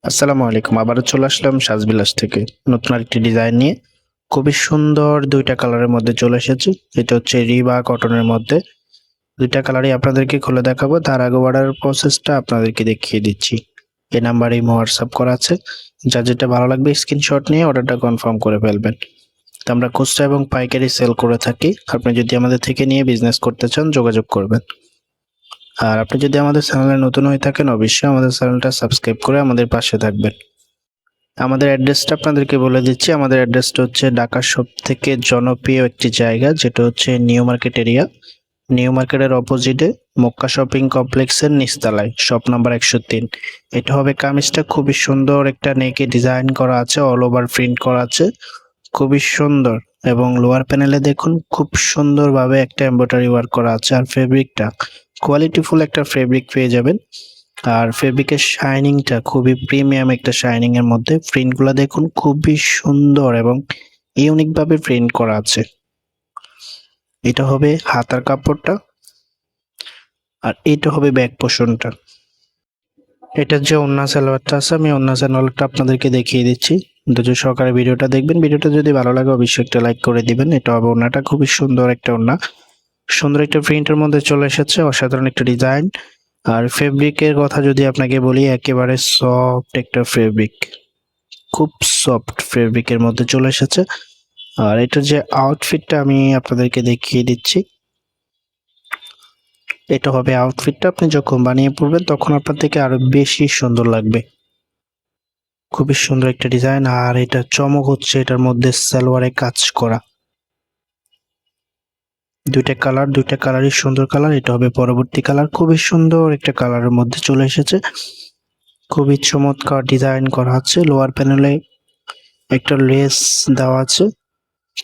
আসসালামু আলাইকুম। আবারও চলে আসলাম সাজবিলাস থেকে নতুন আরেকটি ডিজাইন নিয়ে। খুবই সুন্দর ২টা কালারের মধ্যে চলে এসেছি। এটা হচ্ছে রিবা কটনের মধ্যে। ২টা কালারই আপনাদেরকে খুলে দেখাবো। তার আগে অর্ডারের প্রসেসটা আপনাদেরকে দেখিয়ে দিচ্ছি। এই নাম্বারে ইমো হোয়াটসঅ্যাপ করা আছে। যার যেটা ভালো লাগবে স্ক্রিনশট নিয়ে অর্ডারটা কনফার্ম করে ফেলবেন। তো আমরা খুচরা এবং পাইকারি সেল করে থাকি। আপনি যদি আমাদের থেকে নিয়ে বিজনেস করতে চান যোগাযোগ করবেন। আর আপনি যদি আমাদের চ্যানেলে নতুন হয়ে থাকেন অবশ্যই আমাদের চ্যানেলটা সাবস্ক্রাইব করে আমাদের পাশে থাকবেন। আমাদের অ্যাড্রেসটা আপনাদেরকে বলে দিচ্ছি। আমাদের অ্যাড্রেসটা হচ্ছে ঢাকা সবথেকে জনপ্রিয় একটি জায়গা, যেটা হচ্ছে নিউ মার্কেট এরিয়া। নিউ মার্কেটের অপোজিটে মক্কা শপিং কমপ্লেক্সের নিচতলায় শপ নাম্বার 103। এটা হবে কামিজটা খুবই সুন্দর একটা নেকে ডিজাইন করা আছে, অল ওভার প্রিন্ট করা আছে, খুবই সুন্দর। এবং লোয়ার প্যানেলে দেখুন খুব সুন্দরভাবে একটা এমব্রয়ডারি ওয়ার্ক করা আছে। আর ফেব্রিকটা কোয়ালিটিফুল একটা ফেব্রিক পেয়ে যাবেন। আর ফেব্রিকের শাইনিংটা খুবই প্রিমিয়াম একটা শাইনিং এর মধ্যে। প্রিন্টগুলো দেখুন খুবই সুন্দর এবং ইউনিক ভাবে প্রিন্ট করা আছে। এটা হবে হাতার কাপড়টা, আর এটা হবে ব্যাক পোর্শনটা। এটার যে ওন্না সালোয়ারটা আছে, আমি ওন্না সালোয়ারটা আপনাদেরকে দেখিয়ে দিচ্ছি। ধৈর্য সহকারে ভিডিওটা দেখবেন। ভিডিওটা যদি ভালো লাগে অবশ্যই একটা লাইক করে দিবেন। এটা হবে ওন্নাটা, খুবই সুন্দর একটা ওন্না, সুন্দর একটা প্রিন্টের মধ্যে চলে এসেছে, অসাধারণ একটা ডিজাইন। আর ফেব্রিকের কথা যদি আপনাকে বলি, একেবারে সফট একটা ফেব্রিক, খুব সফট ফেব্রিকের মধ্যে চলে এসেছে। আর এটার যে আউটফিটটা আমি আপনাদেরকে দেখিয়ে দিচ্ছি। এটা হবে আউটফিটটা, আপনি যখন বানিয়ে পড়বেন তখন আপনার থেকে আরো বেশি সুন্দর লাগবে। খুবই সুন্দর একটা ডিজাইন। আর এটা চমক হচ্ছে এটার মধ্যে সালোয়ারে কাজ করা। দুইটা কালারই সুন্দর কালার। এটা হবে পরবর্তী কালার, খুবই সুন্দর একটা কালারের মধ্যে চলে এসেছে, খুবই চমৎকার ডিজাইন করা আছে। লোয়ার প্যানেলে একটা লেস দেওয়া আছে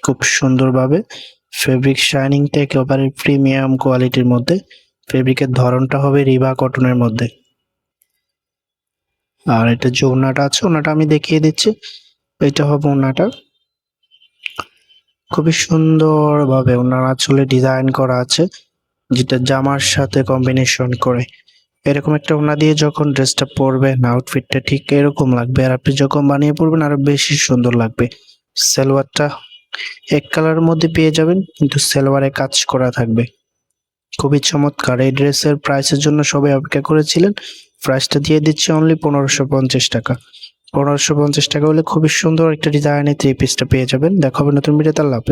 খুব সুন্দরভাবে। ফেব্রিক শাইনিংটা একেবারে প্রিমিয়াম কোয়ালিটির মধ্যে। ফেব্রিকের ধরনটা হবে রিবা কটনের মধ্যে। আর এটা যে ওড়নাটা আছে, ওড়নাটা আমি দেখিয়ে দিচ্ছি। এটা হবে ওড়নাটা, খুবই সুন্দরভাবে ওড়নার আঁচলে ডিজাইন করা আছে, যেটা জামার সাথে কম্বিনেশন করে এরকম একটা ওড়না দিয়ে যখন ড্রেসটা পরবেন আউটফিটটা ঠিক এরকম লাগবে। আর আপনি যখন বানিয়ে পরবেন আরো বেশি সুন্দর লাগবে। সালোয়ারটা এক কালারের মধ্যে পেয়ে যাবেন, কিন্তু সালোয়ারে কাজ করা থাকবে, খুবই চমৎকার। এই ড্রেসের প্রাইসের জন্য সবাই অপেক্ষা করেছিলেন। প্রাইসটা দিয়ে দিচ্ছি অনলি 1550 টাকা। 1550 টাকা হলে খুবই সুন্দর একটা ডিজাইনের থ্রি পিসটা পেয়ে যাবেন। দেখা হবে নতুন ভিডিওতে। আল্লাহ হাফেজ।